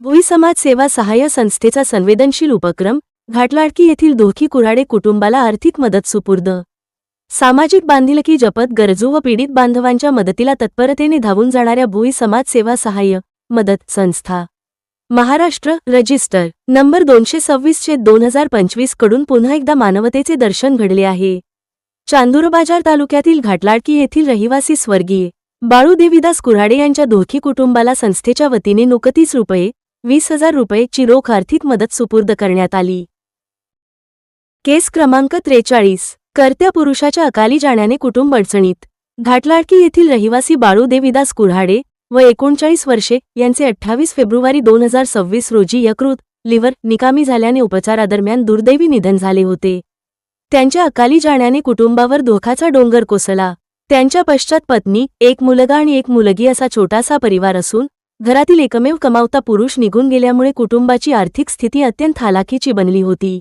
भोई समाज सेवा सहाय्य संस्थेचा संवेदनशील उपक्रम घाटलाडकी येथील दोखी कुऱ्हाडे कुटुंबाला आर्थिक मदत सुपूर्द। सामाजिक बांधिलकी जपत गरजू व पीडित बांधवांच्या मदतीला तत्परतेने धावून जाणाऱ्या भोई समाज सेवा सहाय्य मदत संस्था महाराष्ट्र रजिस्टर नंबर 226/2025 कडून पुन्हा एकदा मानवतेचे दर्शन घडले आहे। चांदूरबाजार तालुक्यातील घाटलाडकी येथील रहिवासी स्वर्गीय बाळू देवीदास कुऱ्हाडे यांच्या दोखी कुटुंबाला संस्थेच्या वतीने नुकतीच ₹20,000 ची रोख आर्थिक मदत सुपूर्द करण्यात आली। केस क्रमांक 43 कर्त्या पुरुषाच्या अकाली जाण्याने कुटुंब अडचणीत। घाटलाडकी येथील रहिवासी बाळू देवीदास कुऱ्हाडे व 39 वर्षे यांचे 28 फेब्रुवारी 2026 रोजी यकृत लिव्हर निकामी झाल्याने उपचारादरम्यान दुर्दैवी निधन झाले होते। त्यांच्या अकाली जाण्याने कुटुंबावर दुःखाचा डोंगर कोसळला। त्यांच्या पश्चात पत्नी, एक मुलगा आणि एक मुलगी असा छोटासा परिवार असून घरातील एकमेव कमावता पुरुष निघून गेल्यामुळे कुटुंबाची आर्थिक स्थिती अत्यंत हालाखीची बनली होती।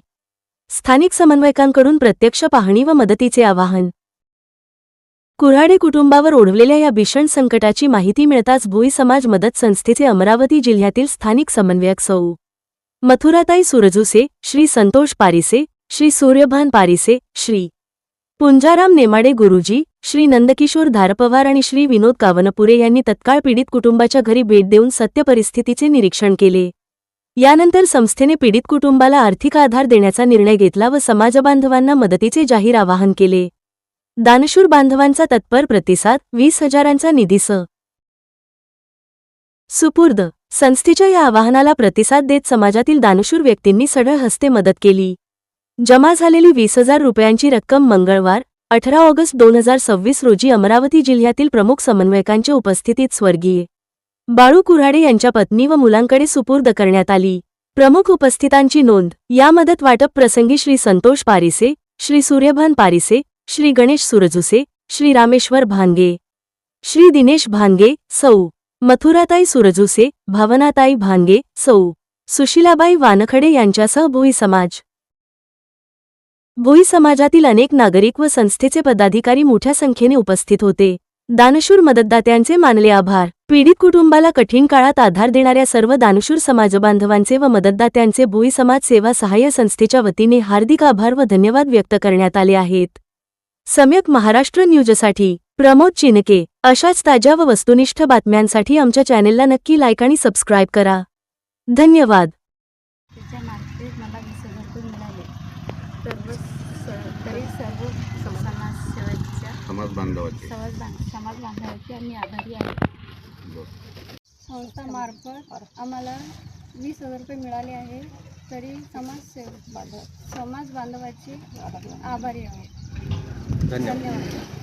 स्थानिक समन्वयकांकडून प्रत्यक्ष पाहणी व मदतीचे आवाहन। कुऱ्हाडे कुटुंबावर ओढवलेल्या या भीषण संकटाची माहिती मिळताच भोई समाज मदत संस्थेचे अमरावती जिल्ह्यातील स्थानिक समन्वयक सौ मथुराताई सुरजुसे, श्री संतोष पारिसे, श्री सूर्यभान पारिसे, श्री पुंजाराम नेमाडे गुरुजी, श्री नंदकिशोर धारपवार आणि श्री विनोद कावनपुरे यांनी तत्काळ पीडित कुटुंबाच्या घरी भेट देऊन सत्य परिस्थितीचे निरीक्षण केले। यानंतर संस्थेने पीडित कुटुंबाला आर्थिक आधार देण्याचा निर्णय घेतला व समाजबांधवांना मदतीचे जाहीर आवाहन केले। दानशूर बांधवांचा तत्पर प्रतिसाद, 20,000चा निधी सुपूर्द। संस्थेच्या या आवाहनाला प्रतिसाद देत समाजातील दानशूर व्यक्तींनी सढळ हस्ते मदत केली। जमा झालेली 20,000 रुपयांची रक्कम मंगळवार 18 ऑगस्ट 2026 रोजी अमरावती जिल्ह्यातील प्रमुख समन्वयकांच्या उपस्थितीत स्वर्गीय बाळू कुऱ्हाडे यांच्या पत्नी व मुलांकडे सुपूर्द करण्यात आली। प्रमुख उपस्थितांची नोंद। या मदत वाटप प्रसंगी श्री संतोष पारिसे, श्री सूर्यभान पारिसे, श्री गणेश सुरजुसे, श्री रामेश्वर भानगे, श्री दिनेश भानगे, सौ मथुराताई सुरजुसे, भावनाताई भानगे, सौ सुशीलाबाई वानखडे यांच्यासह भोई समाजातील अनेक नागरिक व संस्थेचे पदाधिकारी मोठ्या संख्येने उपस्थित होते। दानशूर मदतदात्यांचे मानले आभार। पीडित कुटुंबाला कठीण काळात आधार देणाऱ्या सर्व दानशूर समाजबांधवांचे व मदतदात्यांचे भोई समाज सेवा सहाय्य संस्थेच्या वतीने हार्दिक आभार व धन्यवाद व्यक्त करण्यात आले आहेत। सम्यक महाराष्ट्र न्यूजसाठी प्रमोद चिनके। अशाच ताज्या व वस्तुनिष्ठ बातम्यांसाठी आमच्या चॅनेलला नक्की लाईक आणि सबस्क्राईब करा। धन्यवाद। समाज बांधवांचे आम्ही आभारी आहे। संस्थामार्फत आम्हाला 20,000 रुपये मिळाले आहे, तरी समाज बांधवाचे आभारी आहे। धन्यवाद।